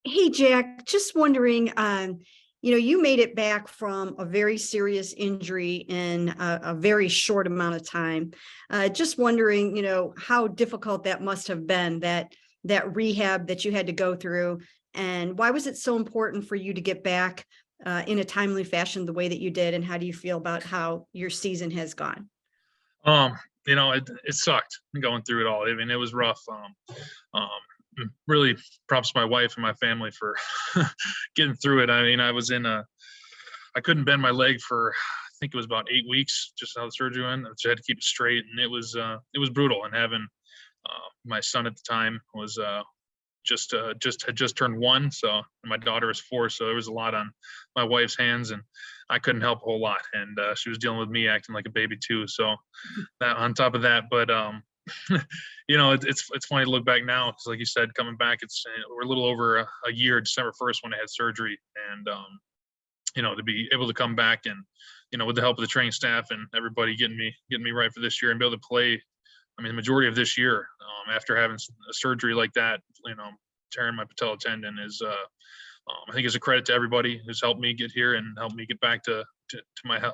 Hey, Jack, just wondering, you made it back from a very serious injury in a very short amount of time. Just wondering, how difficult that must have been, that rehab that you had to go through, and why was it so important for you to get back in a timely fashion the way that you did, and how do you feel about how your season has gone? Um, it sucked going through it all. I mean, it was rough. Really props to my wife and my family for getting through it. I mean, I couldn't bend my leg for, I think it was about 8 weeks, just how the surgery went. So I had to keep it straight, and it was brutal. And having my son at the time was just turned 1, so my daughter is 4, so there was a lot on my wife's hands, and I couldn't help a whole lot. And she was dealing with me acting like a baby too. So that on top of that, but it's funny to look back now because, like you said, coming back, we're a little over a year, December 1st, when I had surgery, and to be able to come back and with the help of the training staff and everybody getting me right for this year and be able to play. I mean, the majority of this year, after having a surgery like that, tearing my patella tendon is, I think, is a credit to everybody who's helped me get here and helped me get back to my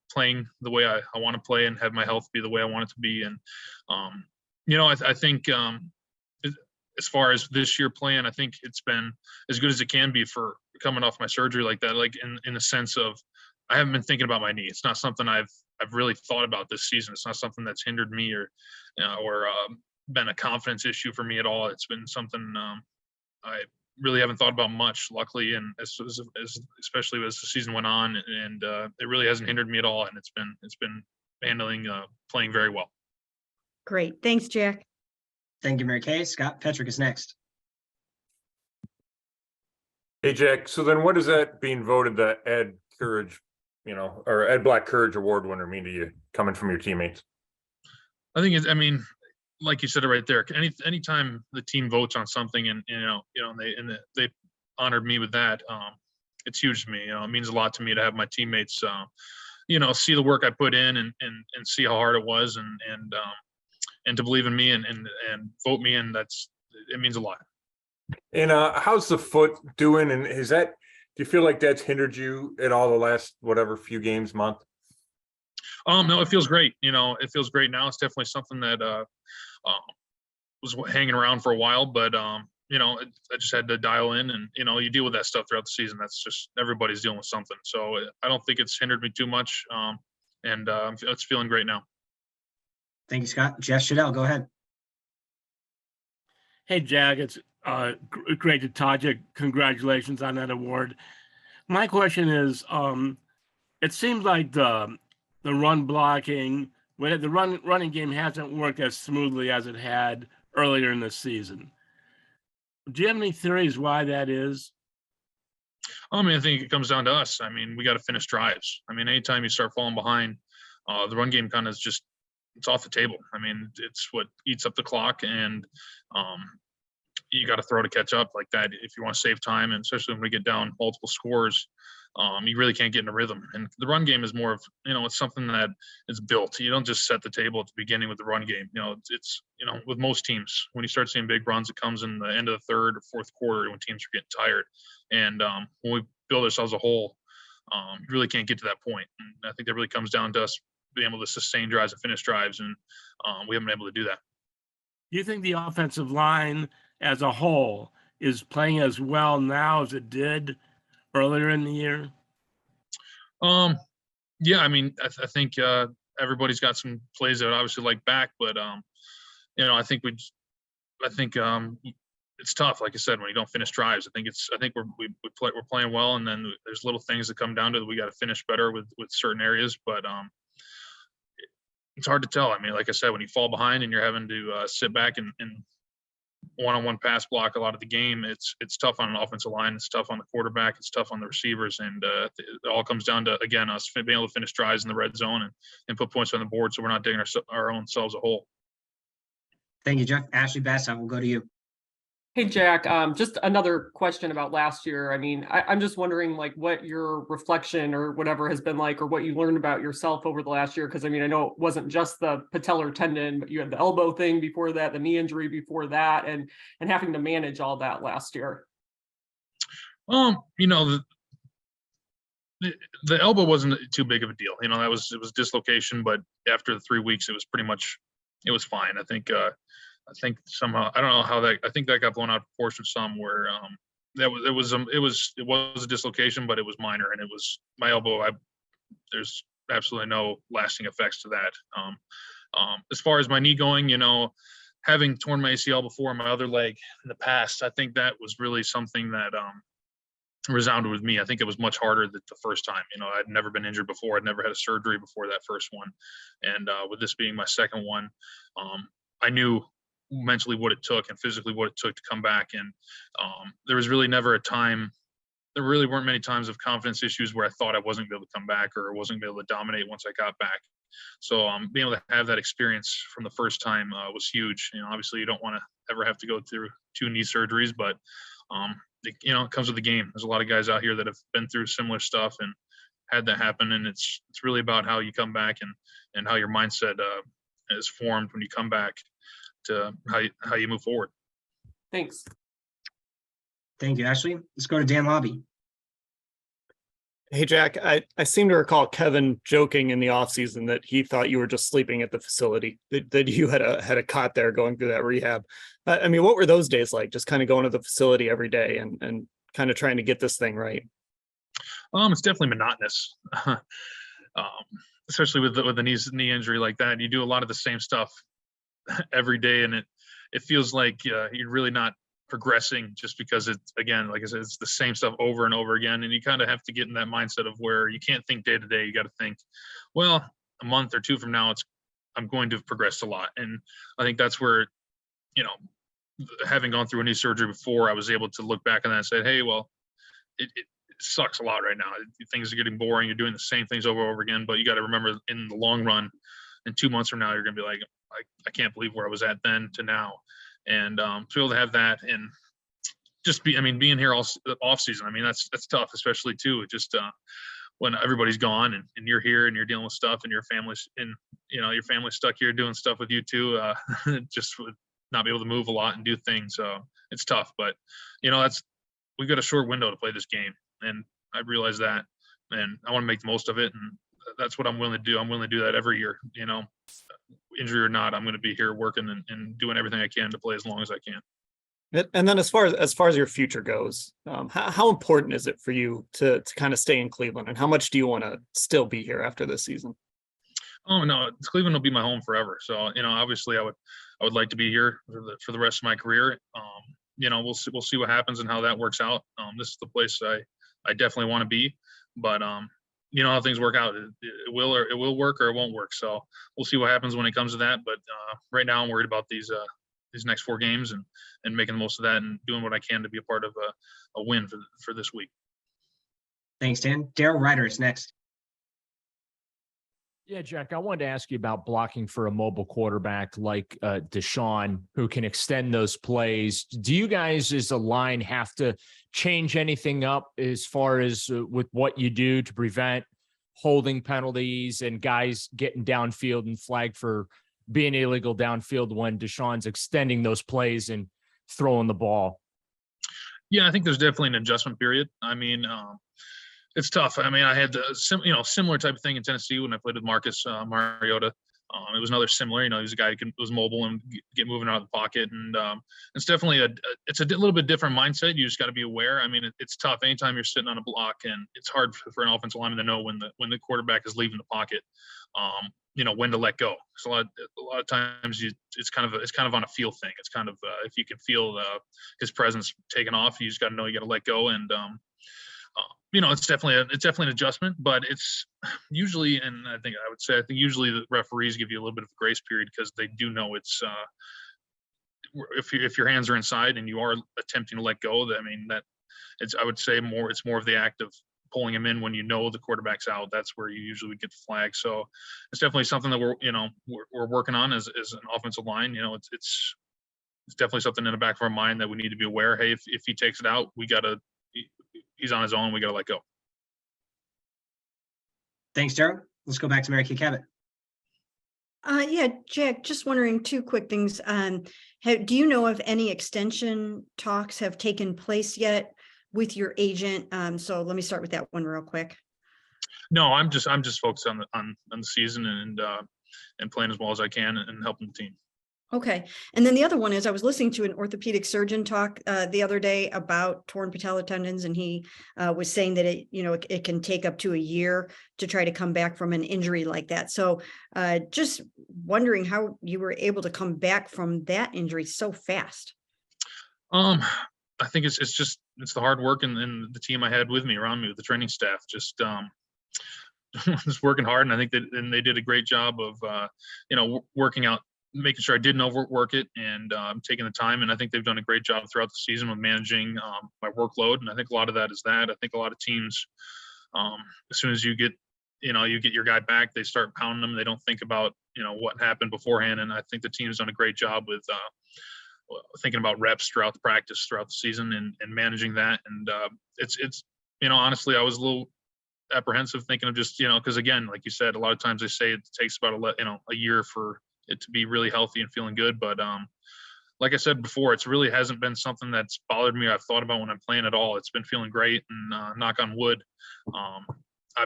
playing the way I want to play and have my health be the way I want it to be. And I think as far as this year playing, I think it's been as good as it can be for coming off my surgery like that. Like in the sense of, I haven't been thinking about my knee. It's not something I've really thought about this season. It's not something that's hindered me or been a confidence issue for me at all. It's been something I really haven't thought about much, luckily, and especially as the season went on, and it really hasn't hindered me at all. And it's been handling playing very well. Great. Thanks, Jack. Thank you, Mary Kay. Scott Petrick is next. Hey, Jack. So then what does that being voted the Ed Courage, or Ed Black Courage Award winner mean to you coming from your teammates? I think like you said it right there. Anytime the team votes on something and they honored me with that, it's huge to me. It means a lot to me to have my teammates, see the work I put in and see how hard it was and to believe in me and vote me in. It means a lot. And how's the foot doing? And do you feel like that's hindered you at all the last few games, month? No, it feels great. It feels great now. It's definitely something that was hanging around for a while, but I just had to dial in, and you deal with that stuff throughout the season. That's just, everybody's dealing with something. So I don't think it's hindered me too much, and it's feeling great now. Thank you, Scott. Jeff Shadell, go ahead. Hey, Jack, it's great to talk to you. Congratulations on that award. My question is, it seems like the run blocking, when the running game hasn't worked as smoothly as it had earlier in the season. Do you have any theories why that is? I think it comes down to us. We got to finish drives. Anytime you start falling behind, the run game kind of is just, it's off the table. It's what eats up the clock, and you got to throw to catch up like that if you want to save time, and especially when we get down multiple scores. You really can't get in a rhythm. And the run game is more of, it's something that is built. You don't just set the table at the beginning with the run game. It's with most teams, when you start seeing big runs, it comes in the end of the third or fourth quarter when teams are getting tired. And when we build ourselves a hole, you really can't get to that point. And I think that really comes down to us being able to sustain drives and finish drives. And we haven't been able to do that. Do you think the offensive line as a whole is playing as well now as it did earlier in the year? Yeah, I think everybody's got some plays that I obviously like back, but I think it's tough. Like I said, when you don't finish drives, I think we're playing well, and then there's little things that come down to that we got to finish better with certain areas, but it's hard to tell. Like I said, when you fall behind and you're having to sit back and one-on-one pass block a lot of the game, it's tough on an offensive line, it's tough on the quarterback, it's tough on the receivers, and it all comes down to, again, us being able to finish drives in the red zone and put points on the board so we're not digging our own selves a hole. Thank you, Jeff. Ashley Bass, I will go to you. Hey, Jack, just another question about last year. I'm just wondering, what your reflection or whatever has been like, or what you learned about yourself over the last year. Because, I know it wasn't just the patellar tendon, but you had the elbow thing before that, the knee injury before that, and having to manage all that last year. You know, the elbow wasn't too big of a deal. You know, it was dislocation, but after the 3 weeks, it was pretty much, it was fine. I think somehow, I don't know how that, I think that got blown out of proportion some where, it was a dislocation, but it was minor, and it was my elbow. There's absolutely no lasting effects to that. As far as my knee going, you know, having torn my ACL before in my other leg in the past, I think that was really something that, resounded with me. I think it was much harder the first time. You know, I'd never been injured before. I'd never had a surgery before that first one. And with this being my second one, I knew mentally what it took and physically what it took to come back. And there was really never a time, there really weren't many times of confidence issues where I thought I wasn't going to be able to come back or wasn't going to be able to dominate once I got back. So being able to have that experience from the first time was huge. You know, obviously you don't want to ever have to go through 2 knee surgeries, but you know, it comes with the game. There's a lot of guys out here that have been through similar stuff and had that happen. And it's really about how you come back and how your mindset is formed when you come back to how you move forward. Thanks. Thank you, Ashley. Let's go to Dan Lobby. Hey, Jack, I seem to recall Kevin joking in the offseason that he thought you were just sleeping at the facility, that you had a cot there going through that rehab. I mean, what were those days like? Just kind of going to the facility every day and kind of trying to get this thing right? It's definitely monotonous, especially with the knee injury like that. You do a lot of the same stuff every day, and it feels like you're really not progressing just because it's, again, like I said, it's the same stuff over and over again. And you kind of have to get in that mindset of where you can't think day to day. You got to think, well, a month or 2 from now, I'm going to have progressed a lot. And I think that's where, you know, having gone through a knee surgery before, I was able to look back on that and say, hey, well, it sucks a lot right now. Things are getting boring. You're doing the same things over and over again, but you got to remember in the long run, in 2 months from now, you're going to be like, I can't believe where I was at then to now. And to be able to have that and just being here all off season, I mean, that's tough, especially too, just when everybody's gone and you're here and you're dealing with stuff and your family's stuck here doing stuff with you too, just with not be able to move a lot and do things. So it's tough, but you know, we've got a short window to play this game. And I realize that, and I want to make the most of it. And that's what I'm willing to do. I'm willing to do that every year, you know, injury or not. I'm going to be here working and doing everything I can to play as long as I can. And then as far as your future goes, how important is it for you to kind of stay in Cleveland, and how much do you want to still be here after this season? Oh no, Cleveland will be my home forever. So, you know, obviously I would like to be here for the rest of my career. You know, we'll see what happens and how that works out. This is the place I definitely want to be, but you know how things work out. It will work or it won't work. So we'll see what happens when it comes to that. But right now I'm worried about these next 4 games and making the most of that and doing what I can to be a part of a win for this week. Thanks, Dan. Daryl Ryder is next. Yeah, Jack, I wanted to ask you about blocking for a mobile quarterback like Deshaun, who can extend those plays. Do you guys as a line have to change anything up as far as with what you do to prevent holding penalties and guys getting downfield and flagged for being illegal downfield when Deshaun's extending those plays and throwing the ball? Yeah, I think there's definitely an adjustment period. I mean, it's tough. I mean, I had similar type of thing in Tennessee when I played with Marcus Mariota. It was another similar, you know, he was a guy who was mobile and get moving out of the pocket. And it's definitely it's a little bit different mindset. You just got to be aware. I mean, it's tough anytime you're sitting on a block, and it's hard for an offensive lineman to know when the quarterback is leaving the pocket, you know, when to let go. So a lot of times it's kind of on a feel thing. It's kind of, if you can feel his presence taking off, you just got to know you got to let go. And, you know, it's definitely an adjustment, but it's usually, and I think usually the referees give you a little bit of a grace period because they do know it's, if your hands are inside and you are attempting to let go, I mean, I would say it's more of the act of pulling him in when you know the quarterback's out. That's where you usually get the flag. So it's definitely something that we're working on as an offensive line. You know, it's definitely something in the back of our mind that we need to be aware. Hey, if he takes it out, he's on his own. We got to let go. Thanks, Daryl. Let's go back to Mary Kay Cabot. Yeah, Jack, just wondering 2 quick things. Do you know if any extension talks have taken place yet with your agent? So let me start with that one real quick. No, I'm just focused on the season and playing as well as I can and helping the team. Okay. And then the other one is I was listening to an orthopedic surgeon talk the other day about torn patella tendons, and he was saying that it can take up to a year to try to come back from an injury like that. So just wondering how you were able to come back from that injury so fast. I think it's the hard work and the team I had with me around me, with the training staff, just working hard. And I think that they did a great job of working out, making sure I didn't overwork it, and taking the time. And I think they've done a great job throughout the season with managing my workload. And I think a lot of that is that. I think a lot of teams, as soon as you get your guy back, they start pounding them. They don't think about what happened beforehand. And I think the team's done a great job with thinking about reps throughout the practice, throughout the season, and managing that. And it's honestly, I was a little apprehensive, thinking of just because again, like you said, a lot of times they say it takes about a year for it to be really healthy and feeling good. But like I said before, it's really hasn't been something that's bothered me. I've thought about when I'm playing at all. It's been feeling great, and knock on wood, I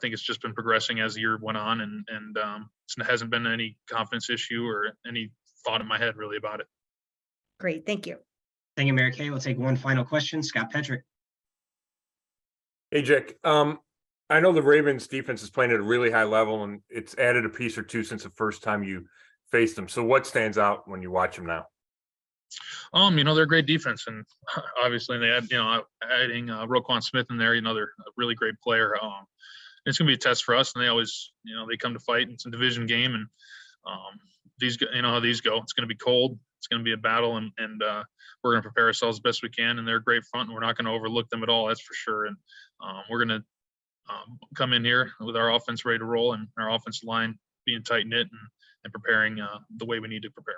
think it's just been progressing as the year went on, and it hasn't been any confidence issue or any thought in my head really about it. Great. Thank you. Thank you, Mary Kay. We'll take one final question. Scott Petrick. Hey, Jack. I know the Ravens defense is playing at a really high level, and it's added a piece or two since the first time you faced them. So what stands out when you watch them now? They're a great defense, and obviously they had, adding Roquan Smith in there, they're a really great player. It's going to be a test for us, and they always, they come to fight. It's a division game, and these, how these go. It's going to be cold. It's going to be a battle, and we're going to prepare ourselves as best we can. And they're a great front, and we're not going to overlook them at all. That's for sure. And we're going to come in here with our offense ready to roll, and our offensive line being tight knit and preparing the way we need to prepare.